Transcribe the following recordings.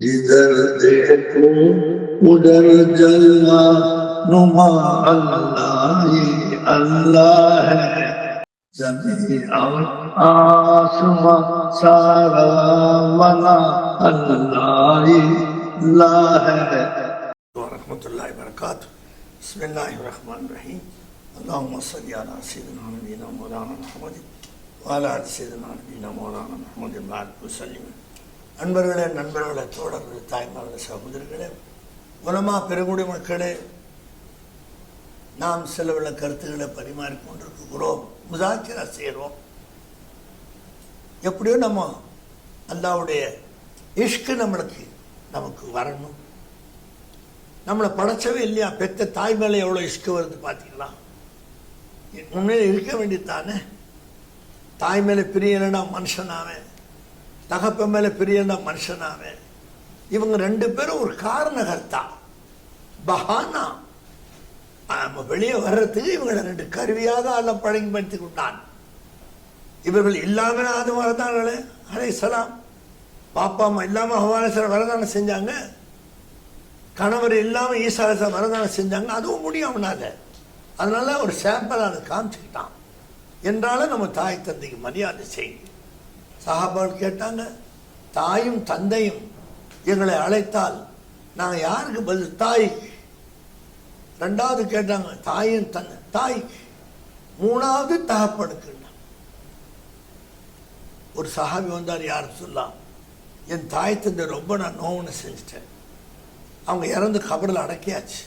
जिधर देखो उधर जलवा नुमा अल्लाह ही अल्लाह है। जमीन और आसमां सारा बना अल्लाह ही अल्लाह है। रहमतुल्लाहि व बरकातुहू। बिस्मिल्लाहिर रहमानिर रहीम। अल्लाहुम्मा सल्लि अला सय्यिदिना नबीना मौलाना मुहम्मद व अला आलि सय्यिदिना नबीना मौलाना मुहम्मद व सल्लिम। நண்பர்களே, தோழர்களே, தாய்மார்களே, சகோதரர்களே, உலமா பெருங்குடி மக்களே, நாம் சில உள்ள கருத்துக்களை பரிமாறிக்கொண்டிருக்கிறோம், முதாக்கிரா செய்கிறோம். எப்படியோ நம்ம அல்லாஹ்வுடைய இஷ்கு நமக்கு வரணும். நம்மளை படைச்சவே இல்லையா, பெத்த தாய் மேலே எவ்வளோ இஷ்கு வருது பார்த்தீங்களா? உண்மையில இருக்க வேண்டியதானே. தாய் மேலே பிரியனா மனுஷனாவே, தகப்ப மேலே பிரியனா மனுஷனாவே. இவங்க ரெண்டு பேரும் ஒரு காரணகர்த்தா, பஹானா. நம்ம வெளியே வர்றதுக்கு இவங்களை ரெண்டு கருவியாக அல்ல பழகிப்படுத்தி கொண்டான். இவர்கள் இல்லாமல் ஆதம் வரதாங்களே அலைஹிஸ்ஸலாம், பாப்பா அம்மா இல்லாமல் ஹவ்வா அலைஹிஸ்ஸலாம் வரதானே செஞ்சாங்க. கணவர் இல்லாமல் ஈசா அலைஹிஸ்ஸலாம் வரதானே செஞ்சாங்க. அதுவும் முடியாமனால அதனால ஒரு சாம்பிள் அதை காமிச்சுக்கிட்டான். என்றாலும் நம்ம தாய் தந்தைக்கு மரியாதை செய்யுங்க. சஹாபாக்கள் கேட்டாங்க, தாயும் தந்தையும் எங்களை அழைத்தால் நாங்கள் யாருக்கு பதில்? தாய்க்கு. ரெண்டாவது கேட்டாங்க, தாயும் தாய்க்கு. மூணாவது தகப்பனுக்கு. ஒரு சஹாபி வந்தார், யார் சொல்லலாம், என் தாய் தந்தை ரொம்ப நான் நோவுன்னு செஞ்சுட்டேன். அவங்க இறந்து கபரில் அடக்கியாச்சு.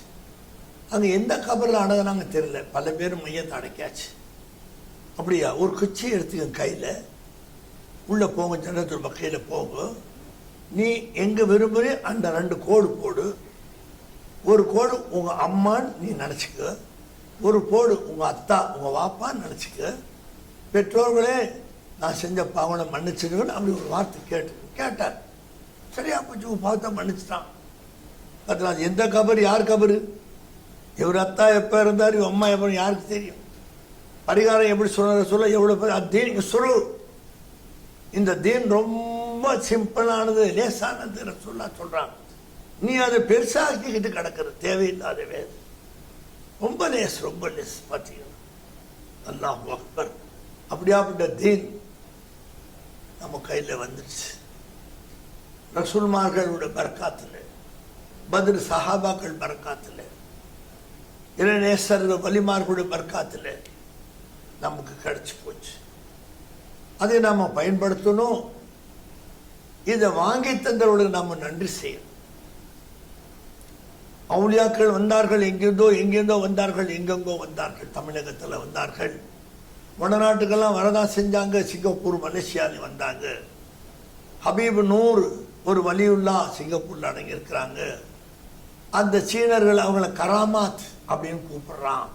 அங்கே எந்த கபரில் அடங்கினாங்க தெரியல, பல பேர் மையத்தை அடக்கியாச்சு. அப்படியா? ஒரு குச்சி எடுத்துக்க கையில், உள்ளே போங்க, ஜன்னத்துல் பக்கையில் போங்க. நீ எங்கே விரும்புகிறே அந்த ரெண்டு கோடு போடு. ஒரு கோடு உங்கள் அம்மான்னு நீ நினச்சிக்க, ஒரு கோடு உங்கள் அத்தா உங்கள் வாப்பான்னு நினச்சிக்க. பெற்றோர்களே, நான் செஞ்ச பாவனை மன்னிச்சுன்னு அப்படி ஒரு வார்த்தை கேட்டார். சரியா போச்சு, பார்த்தா மன்னிச்சுட்டான். பார்த்தா எந்த கபர், யார் கபரு? இவர் அத்தா எப்போ இருந்தார், இவன் அம்மா எப்போ, யாருக்கு தெரியும்? பரிகாரம் எப்படி சொல்ல எவ்வளோ பேர் அத்தீன் சொல்லு. இந்த தீன் ரொம்ப சிம்பிளானது, லேசானது சொல்றாங்க. நீ அதை பெருசாக்கிக்கிட்டு கிடக்கிறது தேவையில்லாத வேது. ரொம்ப லேஸ் பார்த்தீங்கன்னா. அல்லாஹ் அக்பர். அப்படியாப்பட்ட தீன் நம்ம கையில் வந்துடுச்சு. ரசூல்மார்களோட பரக்காத்தில், பத்ர் சஹாபாக்கள் பரக்காத்தில், இளநேசர் வலிமார்களுடைய பரக்காத்தில் நமக்கு கிடைச்சி போச்சு. அதை நாம் பயன்படுத்தணும். இதை வாங்கி தந்தவர்களுக்கு நம்ம நன்றி செய்யணும். அவுலியாக்கள் வந்தார்கள், எங்கெங்கோ வந்தார்கள், எங்கெங்கோ வந்தார்கள். தமிழகத்தில் வந்தார்கள், வடநாட்டுக்கெல்லாம் வரதான் செஞ்சாங்க. சிங்கப்பூர், மலேசியாவில் வந்தாங்க. ஹபீப் நூர் ஒரு வலியுல்லா சிங்கப்பூரில் அடங்கியிருக்கிறாங்க. அந்த சீனர்கள் அவங்கள கராமாத் அப்படின்னு கூப்பிடுறான்.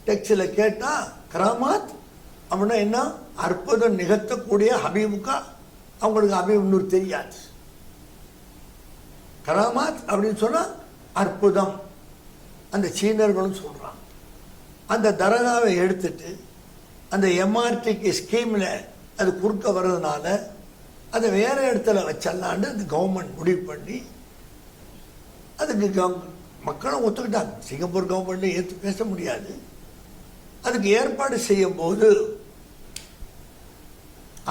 டெக்ஸ்டில் கேட்டால் கராமாத் அப்படின்னா என்ன? அற்புதம் நிகழ்த்தக்கூடிய ஹபீபுக்கா? அவங்களுக்கு ஹபீப் நூர் தெரியாது. கராமாத் அப்படின்னு சொன்னால் அற்புதம். அந்த சீனர்களும் சொல்கிறான். அந்த தரகாவை எடுத்துட்டு அந்த எம்ஆர்டிக்கு ஸ்கீமில் அது குறுக்க வர்றதுனால அதை வேற இடத்துல வச்சிடலான்னு அந்த கவர்மெண்ட் முடிவு பண்ணி, அதுக்கு மக்களும் ஒத்துக்கிட்டாங்க. சிங்கப்பூர் கவர்மெண்ட்டை ஏற்று பேச முடியாது. அதுக்கு ஏற்பாடு செய்யும் போது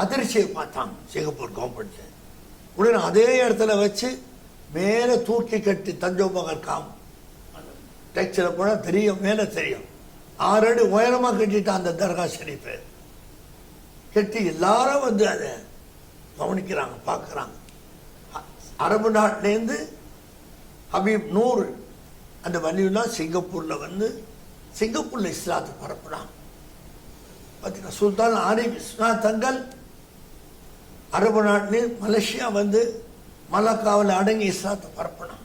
அதிர்ச்சியை பார்த்தாங்க சிங்கப்பூர் கவர்மெண்ட். உடனே அதே இடத்துல வச்சு மேலே தூக்கி கட்டி தஞ்சோபகர் காம் டெக்ஸ்டில் போனால் தெரியும், மேலே தெரியும். 6 அடி உயரமாக கட்டிட்டான் அந்த தர்கா ஷெரீஃபை. கட்டி எல்லாரும் வந்து அதை கவனிக்கிறாங்க, பார்க்குறாங்க. அரபு நாட்டிலேருந்து ஹபீப் நூர் அந்த வலியுல்லாம் சிங்கப்பூரில் வந்து சிங்கப்பூரில் இஸ்லாத்தை பரப்புறான். பார்த்தீங்கன்னா சுல்தான் ஆரிஃப் இஸ்லாம் தங்கள் அரபு நாட்டிலேருந்து மலேசியா வந்து மலக்காவில் அடங்கி இஸ்லாத்தை பரப்பினான்.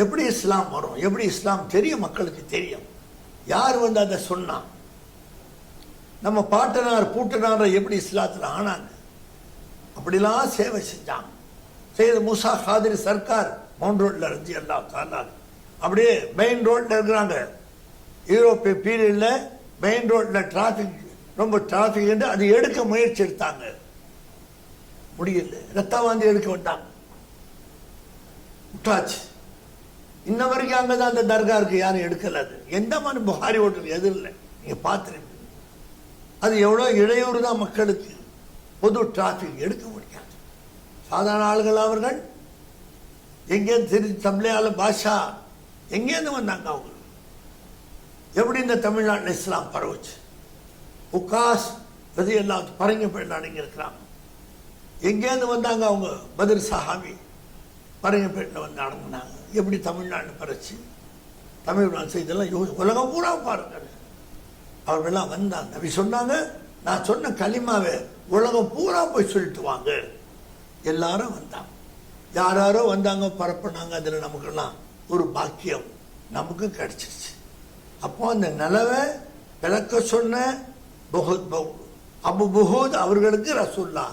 எப்படி இஸ்லாம் வரும், எப்படி இஸ்லாம் தெரியும், மக்களுக்கு தெரியும். யார் வந்து அதை சொன்னான்? நம்ம பாட்டனார் பூட்டனார் எப்படி இஸ்லாத்தில் ஆனாங்க, அப்படிலாம் சேவை செஞ்சாங்க. செய்த மூசா காதிரி சர்க்கார் மவுண்ட் ரோட்ல இருந்து எல்லா தாலாங்க அப்படியே மெயின் ரோட்ல இருக்கிறாங்க. யூரோப்பிய பீரியடில் மெயின் ரோட்டில் டிராஃபிக் ரொம்ப டிராஃபிக் அது எடுக்க முயற்சி எடுத்தாங்க, முடியல. ரத்த வாந்தி எடுக்க விட்டாங்க. விட்டாச்சு. இன்ன வரைக்கும் அங்கதான் அந்த தர்கா இருக்கு, யாரும் எடுக்கல. அது எந்த மாதிரி புகாரி ஹோட்டல் எது இல்லை, நீங்க பார்த்துருங்க. அது எவ்வளோ இடையூறு தான் மக்களுக்கு. பொது டிராஃபிக் எடுக்க முடியாது. சாதாரண ஆளுகள் அவர்கள் எங்கேருந்து தப்லியால பாஷா எங்கேருந்து வந்தாங்க அவங்க? எப்படி இந்த தமிழ்நாட்டில் இஸ்லாம் பரவுச்சு? உக்காஸ் ரதி எல்லாம் பரங்கி போயிட்டு இருக்கிறாங்க. எங்கேருந்து வந்தாங்க அவங்க? பத்ர் சஹாபி பரங்கப்பேட்டில் வந்து அடங்கினாங்க. எப்படி தமிழ்நாடு பறச்சு தமிழ் செய்தெல்லாம் உலகம் பூரா பாருங்க. அவர்களெல்லாம் வந்தாங்க. நபி சொன்னாங்க, நான் சொன்ன கலிமாவை உலகம் பூரா போய் சொல்லிட்டு வாங்க. எல்லாரும் வந்தாங்க. யாரோ வந்தாங்க, பரப்புனாங்க. அதில் நமக்கெல்லாம் ஒரு பாக்கியம் நமக்கு கிடைச்சிருச்சு. அப்போ அந்த நிலவை விளக்க சொன்ன அபு புஹூத் அவர்களுக்கு ரசூல்லா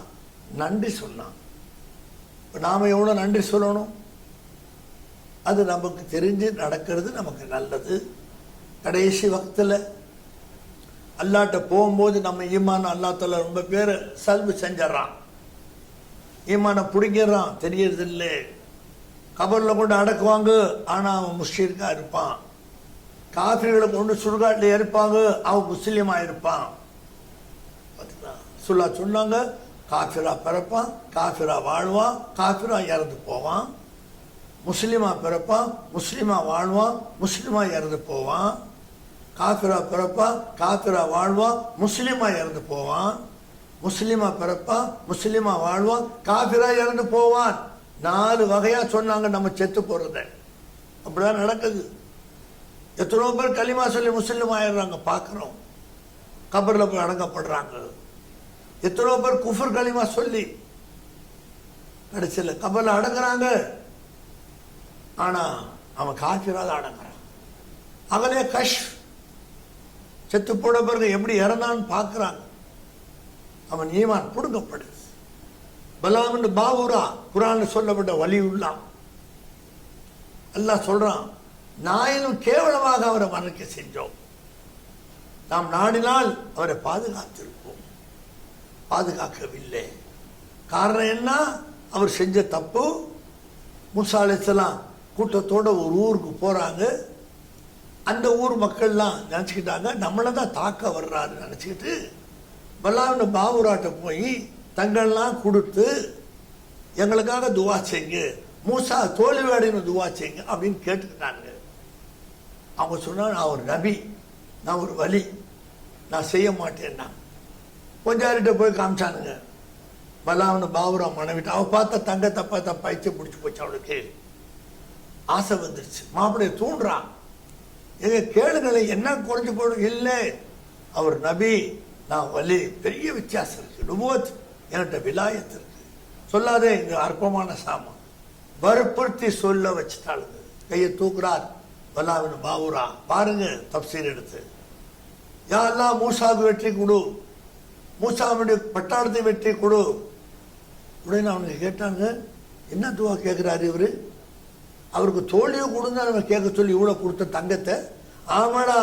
நன்றி சொன்னான். நாம எவ்வளோ நன்றி சொல்லணும்? அது நமக்கு தெரிஞ்சு நடக்கிறது நமக்கு நல்லது. கடைசி வக்தில் அல்லாட்ட போகும்போது நம்ம ஈமான் அல்லா தஆலா ரொம்ப பேர் சல்பு செஞ்சிடறான், ஈமானை பிடிக்கிறான், தெரியறதில்லை. கபரில் கொண்டு அடக்குவாங்க, ஆனால் அவன் முஸ்லிம்கா இருப்பான். காஃபிர்களை கொண்டு சுடுகாட்டில் இருப்பாங்க, அவன் முஸ்லீமாக இருப்பான். சொல்லா சொன்னாங்க, காஃபிரா பிறப்பான், காஃபிரா வாழ்வான், காஃபிரா இறந்து போவான். முஸ்லீமா பிறப்பான், முஸ்லீமா வாழ்வான், முஸ்லீமா இறந்து போவான். காஃபிரா பிறப்பான், காஃபிரா வாழ்வான், முஸ்லீமா இறந்து போவான். முஸ்லீமா பிறப்பான், முஸ்லீமா வாழ்வான், காஃபிரா இறந்து போவான். 4 வகையா சொன்னாங்க நம்ம செத்து போறத. அப்படிதான் நடக்குது. எத்தனோ பேர் கலிமா சொல்லி முஸ்லீம் ஆயிடுறாங்க, பார்க்குறோம். கபரில் போய் அடங்கப்படுறாங்க. எத்தனோ பேர் குஃபர் கலிமா சொல்லி கடைசியில் கபரில் அடங்குறாங்க. ஆனால் அவன் காஃபிராத அடங்குறான். அவனே கஷ் செத்து போட பிறகு எப்படி இறந்தான்னு பார்க்குறாங்க. அவன் ஈமான் புடுங்கப்படுது. பலாமண்டு பாவூரா குரான் சொல்லப்பட்ட வலி உள்ளான். அல்லாஹ் சொல்றான், நாயினும் கேவலமாக அவரை மறைக்க செஞ்சோம். நாம் நாடினால் அவரை பாதுகாத்திருப்போம், பாதுகாக்கவில்லை. காரணம் என்ன? அவர் செஞ்ச தப்பு. மூசா அலைஹிஸ்ஸலாம் கூட்டத்தோட ஒரு ஊருக்கு போறாங்க. அந்த ஊர் மக்கள்லாம் நினச்சிக்கிட்டாங்க நம்மளை தான் தாக்க வர்றாருன்னு நினச்சிக்கிட்டு பலாவின் பாவூராட்ட போய் தங்கள்லாம் கொடுத்து எங்களுக்காக துவா செய்யுங்க, மூசா தோல்வியடைன்னு துவா செய்யுங்க அப்படின்னு கேட்டுக்கிட்டாங்க. அவங்க சொன்னாங்க, நான் ஒரு நபி, நான் ஒரு வலி, நான் செய்ய மாட்டேன்னா. கொஞ்சாரிட்ட போய் காமிச்சானுங்க. பலாவின் பாவூரா மனைவிட்டு அவ பார்த்த தங்கத்தை பார்த்தா பைச்சு பிடிச்சி போச்சு. அவளுக்கு ஆசை வந்துருச்சு. மாப்பிள்ளைய தூண்டுறான், எங்க கேளுங்களை என்ன குறைஞ்சு போடும்? இல்லை, அவர் நபி, நான் வலி. பெரிய வித்தியாசம் இருக்கு. நுபுவத் என்கிட்ட விலாயத்து இருக்கு. சொல்லாதே, இங்க அற்பமான சாமான். வற்புறுத்தி சொல்ல வச்சுட்டாளுங்க. கையை தூக்குறார் பலாவின் பாவூரா. பாருங்க தப்சீர் எடுத்து. யா அல்லாஹ் மூசாவுக்கு வெற்றி கொடு, மூசாவுடைய பட்டாளத்தை வெற்றி கொடு. உடனே அவனுக்கு கேட்டாங்க, என்ன துவா கேட்கிறாரு இவரு? அவருக்கு தோல்வியை கொடுங்க நம்ம கேட்க சொல்லி இவ்வளவு கொடுத்த தங்கத்தை. ஆமாடா,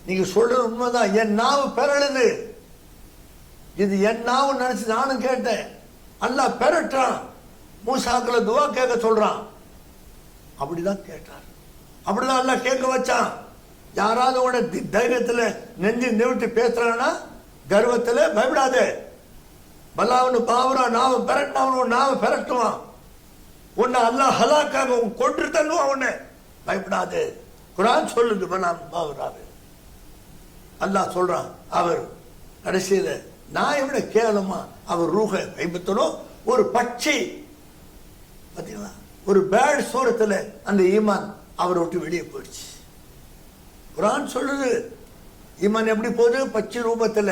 நீங்க சொல்றது உண்மைதான். என் நாவு பெறலுது, இது என் நாவு நினைச்சு நானும் கேட்டேன். அல்லாஹ் பெறட்டான், மூசாக்களை துவா கேட்க சொல்றான். அப்படிதான் கேட்டார். அப்படிதான் அல்லாஹ் கேட்க வச்சான். யாராவது உட தைரியத்துல நெஞ்சு நிறுத்தி பேசுறான்னா கர்வத்துல பயப்படாதே. பல்லாவனு பாவரா நாவ பெரட்டினவன் நாவ பெரட்டுவான். உன்னை அல்லாஹ் ஹலாக்காக கொன்று தள்ளுவான். உன்னை பயப்படாது. குரான் சொல்லுது பல்லாவன் பாவராவே. அல்லாஹ் சொல்றான், அவர் கடைசியில நான் விட கேவலமா அவர் ரூஹ கைப்பற்றணும். ஒரு பட்சி பார்த்தீங்களா, ஒரு பேட் சூரத்துல அந்த ஈமான் அவரை விட்டு வெளியே போயிடுச்சு. குரான் சொல்லுது ஈமான் எப்படி போகுது? பச்சை ரூபத்துல.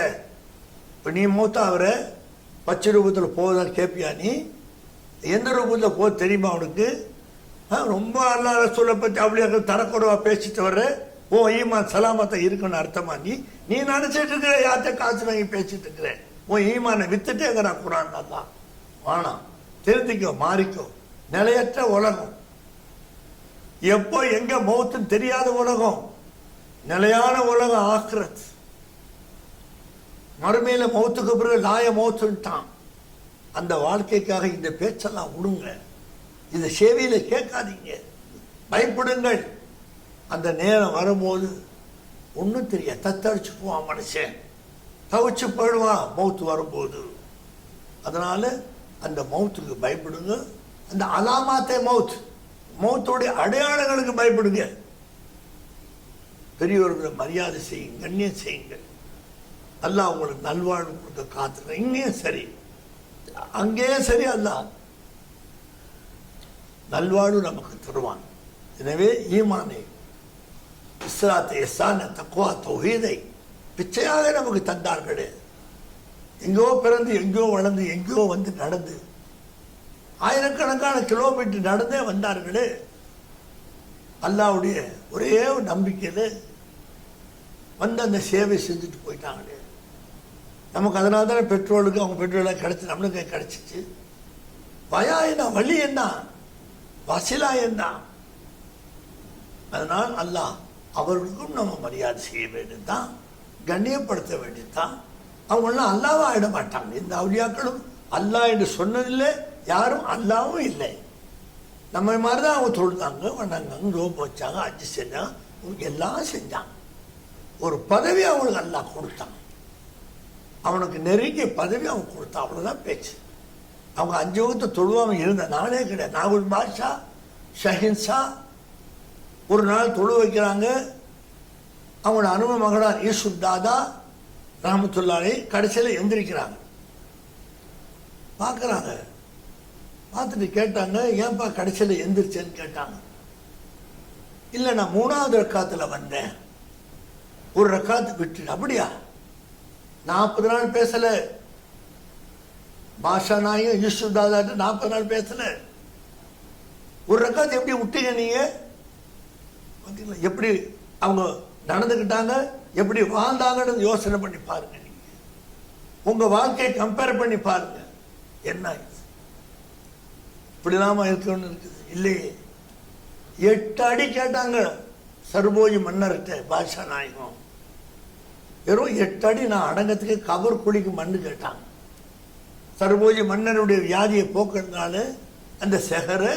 இப்ப நீ மூத்தா அவரை பச்சை ரூபத்துல போகுதான்னு கேட்பியா? நீ எந்த ரூபத்துல போகுது தெரியுமா அவனுக்கு? ரொம்ப அல்லாஹ் ரசூலை பத்தி அப்படியே தரக்குறவா பேசிட்டு வர்ற. ஓ ஈமான் சலாமத்தை இருக்குன்னு அர்த்தமா? நீ நினைச்சிட்டு இருக்கிற யார்கிட்ட காசு வாங்கி பேசிட்டு இருக்கிற? உன் ஈமானை வித்துட்டேங்கிற குரான். தான் வானாம், திருத்திக்கோ, மாறிக்கோ. நிலையற்ற உலகம், எப்போ எங்க மௌத்துன்னு தெரியாத உலகம். நிலையான உலகம் ஆக்கிரத். மறுமையில மௌத்துக்கு பிறகு லாய மௌத்துன்ட்டான். அந்த வாழ்க்கைக்காக இந்த பேச்செல்லாம் விடுங்க. இதை சேவையில கேட்காதீங்க, பயப்படுங்கள். அந்த நேரம் வரும்போது ஒன்றும் தெரியாது, தத்தடிச்சு போவான் மனுஷன், தவிச்சு போயிடுவான் மௌத்து வரும்போது. அதனால அந்த மௌத்துக்கு பயப்படுங்க. அந்த அலாமாத்தே மௌத்துடைய அடையாளங்களுக்கு பயப்படுங்க. பெரியவர்களை மரியாதை செய்யுங்க, கண்ணியம் செய்யுங்கள். அல்லாஹ் உங்களுக்கு நல்வாழ்வு கொடுக்க காத்துக்க. இங்கேயும் சரி அங்கேயும் சரி, அல்லாஹ் நல்வாழ்வு நமக்கு தருவான். எனவே ஈமானை, இஸ்லாத்தை, இஹ்சானை, தக்வா, தௌஹீதை பிச்சையாக நமக்கு தந்தார்களே. எங்கோ பிறந்து எங்கோ வளர்ந்து எங்கோ வந்து நடந்து ஆயிரக்கணக்கான கிலோமீட்டர் நடந்தே வந்தார்களே. அல்லாஹ்வுடைய ஒரே ஒரு நம்பிக்கையில வந்து அந்த சேவை செஞ்சுட்டு போயிட்டாங்களே. நமக்கு அதனால தானே பெட்ரோலுக்கு அவங்க பெட்ரோலாக கிடைச்சி நம்மளுக்கு கிடைச்சிச்சு. வயா என்ன, வழி என்ன, வசிலா என்ன. அதனால் அல்லாஹ் அவர்களுக்கும் நம்ம மரியாதை செய்ய வேண்டியதுதான், கண்ணியப்படுத்த வேண்டியதுதான். அவங்களாம் அல்லாஹ்வா ஆயிட மாட்டாங்க. இந்த அவுலியாக்களும் அல்லாஹ் என்று சொன்னதில்லை, யாரும் அல்லாவும் இல்லை. நம்ம மாதிரி தான் அவங்க தொழுதாங்க, வணங்காங்க, ரோப் வச்சாங்க, அஜி செஞ்சாங்க, எல்லாம் செஞ்சாங்க. ஒரு பதவி அவங்களுக்கு அல்லாஹ் கொடுத்தாங்க, அவனுக்கு நெருங்கிய பதவி அவங்க கொடுத்தா, அவ்வளோதான் பேச்சு. அவங்க 5 வகுத்து தொழுவாமல் இருந்த நாளே கிடையாது. நாகுல் பாஷா, ஷஹின்ஷா ஒரு நாள் தொழு வைக்கிறாங்க. அவங்களோட அனும மகனார் யூசுப் தாதா ரஹமத்துல்லாஹி கடைசியில் எந்திரிக்கிறாங்க. பார்க்குறாங்க, பார்த்துட்டு கேட்டாங்க, ஏன்பா கடைசியில் எந்திரிச்சேன்னு கேட்டாங்க. இல்லை, நான் 3வது ரக்காத்தில் வந்தேன், ஒரு ரக்காத்து விட்டு. அப்படியா, 40 நாள் பேசலை பாஷா நாயும் யூசுப் தாதாட்டு, 40 நாள் பேசலை, ஒரு ரக்காத்து எப்படி விட்டீங்க நீங்க? எப்படி அவங்க நடந்துக்கிட்டாங்க, எப்படி வாழ்ந்தாங்கன்னு யோசனை பண்ணி பாருங்க. நீங்க உங்க வாழ்க்கையை கம்பேர் பண்ணி பாருங்க. என்ன இப்படி இல்லாம இருக்கணும்னு இருக்குது இல்லையே. 8 அடி கேட்டாங்க சர்போஜி மன்னர்கிட்ட பாஷா நாயகம். வெறும் 8 அடி நான் அடங்கத்துக்கு கபர் குழிக்கு மண்ணு கேட்டாங்க. சர்போஜி மன்னருடைய வியாதியை போக்குறதுனால அந்த செகரை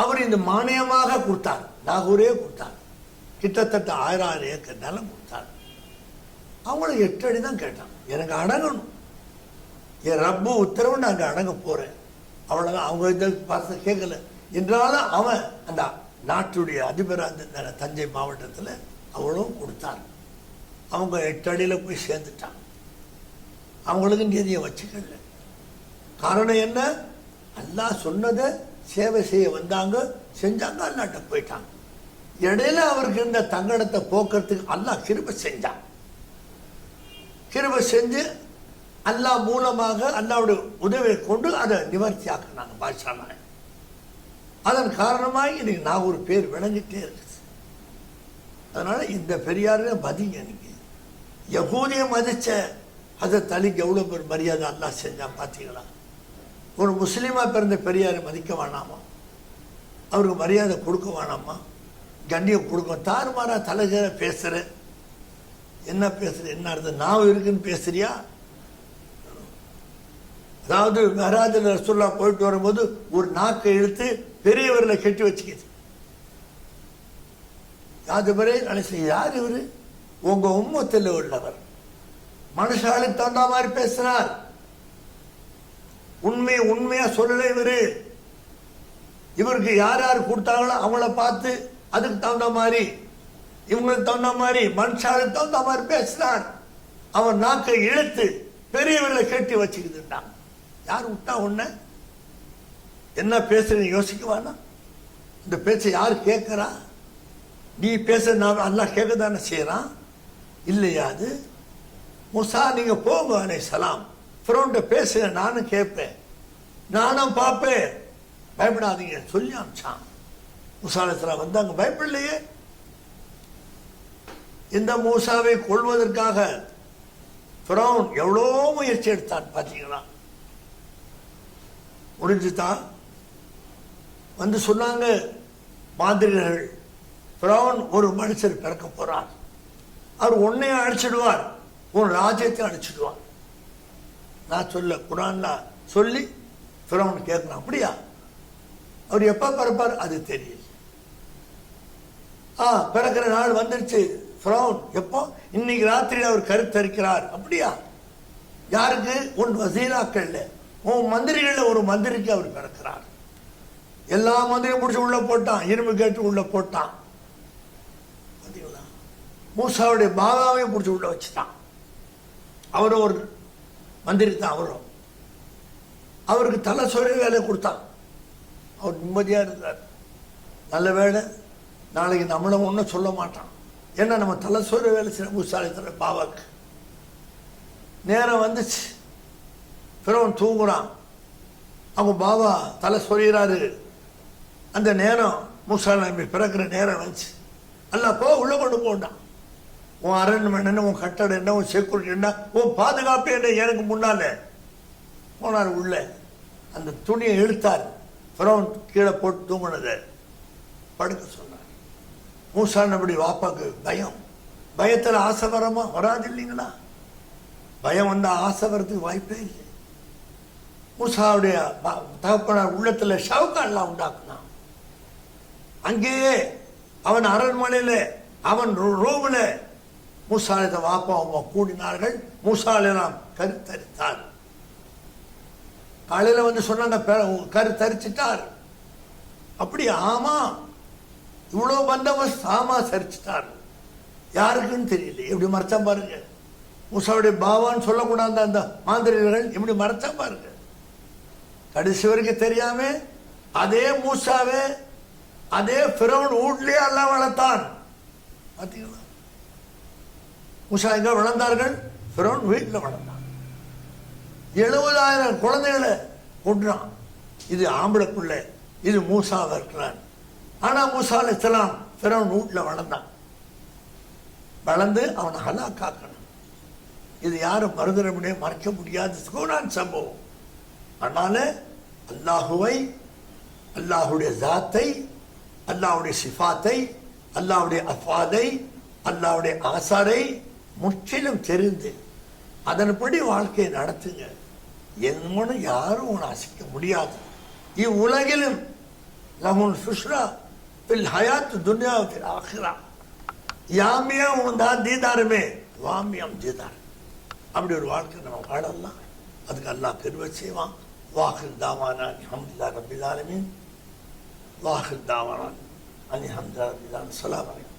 அவர் இந்த மானியமாக கொடுத்தார், நாகூரே கொடுத்தார். கிட்டத்தட்ட 1000 ஏக்கர் நிலம் கொடுத்தார். அவங்களும் 8 அடி தான் கேட்டாங்க. எனக்கு அடங்கணும், என் ரப்பு உத்தரவு நான் அடங்க போறேன், அவ்வளோதான். அவங்க இதை பார்த்து கேட்கல என்றாலும் அவன் அந்த நாட்டுடைய அதிபர் அந்த தஞ்சை மாவட்டத்தில் அவ்வளவும் கொடுத்தார். அவங்க 8 அடியில் போய் சேர்ந்துட்டாங்க. அவங்களுக்கு நிதியை வச்சுக்கல. காரணம் என்ன? அல்லாஹ் சொன்னதை சேவை செய்ய வந்தாங்க, செஞ்சாங்க, அல்லாட்ட போயிட்டாங்க. இடையில அவருக்கு இருந்த தங்கடத்தை போக்குறதுக்கு அல்லாஹ் கிருபை செஞ்சான். கிருபை செஞ்சு அல்லாஹ் மூலமாக அல்லாஹ்வுடைய உதவியை கொண்டு அதை நிவர்த்தி ஆக்குனாங்க பாஷா நாயகம். அதன் காரணமாக இன்னைக்கு நாகூர் பேர் விளங்கிட்டே இருக்குது. அதனால இந்த பெரியார மதிங்க. நீங்க யகூதியை மதிச்ச ஹஜரத் அலிக்கு எவ்வளோ பேர் மரியாதை அல்லாஹ் செஞ்சான் பார்த்தீங்களா? ஒரு முஸ்லீமா பிறந்த பெரியாரை மதிக்க வேணாமா? அவருக்கு மரியாதை கொடுக்க வேணாமா? கண்ணியம் கொடுக்க. தாறுமாறா தலைகீழ பேசுற, என்ன பேசுற, என்ன அர்த்தம்? நான் இருக்குன்னு பேசுறியா? அதாவது மெஹராஜில் ரசூல்லா போயிட்டு வரும்போது ஒரு நாக்கை இழுத்து பெரியவர்களை கட்டி வச்சுக்கிது. யாதுபரே நினைச்சு, யார் இவரு? உங்க உம்மத்தில் உள்ளவர், மனுஷாளுக்கு தகுந்த மாதிரி பேசினார், உண்மையா சொல்லல இவரு. இவருக்கு யார் யார் கொடுத்தாங்களோ அவங்கள பார்த்து அதுக்கு தகுந்த மாதிரி, இவங்களுக்கு தகுந்த மாதிரி, மனுஷாளுக்கு தகுந்த மாதிரி பேசினார். அவன் நாக்கை இழுத்து பெரியவர்களை கட்டி வச்சுக்குதுட்டான். யார் விட்டா உன்ன? என்ன பேசுறீங்க யோசிக்குவானா? இந்த பேச்சை யார் கேட்கிறா? நீ பேச நான் அல்லாஹ் கேட்க தானே செய்யறான் இல்லையா? அது மூசா நீங்க போங்க அலைஹிஸ்ஸலாம், ஃபிரௌன்ட்ட பேசுங்க, நானும் கேட்பேன், நானும் பார்ப்பேன், பயப்படாதீங்க சொல்லி அனுப்பிச்சான். மூசா அலைஹிஸ்ஸலாம் வந்தாங்க, பயப்படலையே. இந்த மூசாவை கொள்வதற்காக ஃபிரௌன் எவ்வளோ முயற்சி எடுத்தான் பார்த்தீங்களா? முடிஞ்சுதான். வந்து சொன்னாங்க மாதிரிகள், ஃபிரௌன் ஒரு மனுஷர் பிறக்க போறார், அவர் உன்னையும் அழிச்சிடுவார், உன் ராஜ்யத்தை அழிச்சிடுவார். நான் சொல்ல குரான்ல சொல்லி ஃபிரௌன் கேட்கணும். அப்படியா? அவர் எப்ப பிறப்பார் அது தெரியல. பிறக்கிற நாள் வந்துருச்சு. ஃபிரௌன் எப்போ? இன்னைக்கு ராத்திரி அவர் கருத்தரிக்கிறார். அப்படியா? யாருக்கு? உன் வசீராக்கள்ல, உன் மந்திரிகள்ல ஒரு மந்திரிக்கு அவர் பிறக்கிறார். எல்லா மந்திரியும் பிடிச்சி உள்ள போட்டான், இரும்பு கேட்டு உள்ள போட்டான். மூசாவுடைய பாகாவையும் பிடிச்சி உள்ள வச்சுட்டான். அவரும் ஒரு மந்திரி தான். அவருக்கு தலை சொரிய வேலை கொடுத்தான். அவர் நிம்மதியா இருந்தார். நல்ல வேலை, நாளைக்கு நம்மள ஒன்றும் சொல்ல மாட்டான். ஏன்னா நம்ம தலை சொரிய வேலை செய்ய மூசாலயத்தில் பாவாக்கு. நேரம் வந்துச்சு, பிறவன் தூங்குறான். அவங்க பாபா தலை சொரிகிறாரு. அந்த நேரம் மூசா நபி பிறக்கிற நேரம் வந்துச்சு. அல்ல போ, உள்ள கொண்டு போண்டான். உன் அரண்மனை என்ன, உன் கட்டடம் என்ன, உன் செக்யூரிட்டி என்ன, உன் பாதுகாப்பு என்ன, எனக்கு முன்னால போனார். உள்ள அந்த துணியை இழுத்தார். பிறவன் கீழே போட்டு தூங்கினதை படுக்க சொன்னார். மூசா நபி வாப்பாக்கு பயம். பயத்தில் ஆசை வரமா? வராது இல்லைங்களா? பயம் வந்தா ஆசை வரதுக்கு வாய்ப்பே இல்லை. மூசாவுடைய தகப்பனார் உள்ளத்துல ஷவுக்கான்லாம் உண்டாக்குனான். அங்கேயே அவன் அரண்மனையில, அவன் ரூம்ல மூசாலயத்தை வாப்பா அம்மா கூடினார்கள். மூசாலயம் கருத்தரித்தார். காலையில வந்து சொன்னாங்க கருத்தரிச்சிட்டார். அப்படி? ஆமா, இவ்வளவு பந்தோபஸ்து. ஆமா, சரிச்சிட்டார். யாருக்குன்னு தெரியல. எப்படி மறைச்சா பாருங்க. மூசாவுடைய பாவான்னு சொல்லக்கூடாது அந்த மாந்திரிகர்கள் எப்படி மறைச்சா பாருங்க. கடைசி வரைக்கும் தெரியாம அதே மூசாவே அதே பிறவன் வீட்லயே அல்லாஹ் வளர்த்தான். பார்த்தீங்களா? மூசா எங்க வளர்ந்தார்கள்? பிறவன் வீட்டில் வளர்ந்தான். 70,000 குழந்தைகளை கொன்றான். இது ஆம்பளை பிள்ளை, இது மூசாவா இருக்கிறான். ஆனா மூசா அலைஹிஸ்ஸலாம் பிறவன் வீட்டில் வளர்ந்தான். வளர்ந்து அவனை ஹலாக்காக்கணும். இது யாரும் மறுதரமுடிய மறைக்க முடியாத சூனான் சம்பவம். அதனால அல்லாஹுவை, அல்லாஹுடைய ஜாத்தை, அல்லாஹுடைய சிஃபாத்தை, அல்லாஹுடைய அஃபாதை, அல்லாஹுடைய ஆசாரை முற்றிலும் தெரிந்து அதன்படி வாழ்க்கையை நடத்துங்க. என்னன்னு யாரும் உன்னை அசைக்க முடியாது. இவ்வுலகிலும் லஹுல் ஹுஸ்னா ஃபில் ஹயாத் துன்யா ஃபில் ஆখিরা. யாமியம் உண்டா தீதாருமே வாமியம் தீதார். அப்படி ஒரு வாழ்க்கை நம்ம வாழலாம். அதுக்கு அல்லாஹ் பெருமை செய்வான். வாஹிர் தாவானா அல்ஹம்துலில்லாஹி ரப்பில் ஆலமீன். வாஹிர் தாவானா அல்ஹம்துலில்லாஹி ரப்பில் ஆலமீன். ஸலாம் அலைக்கும்.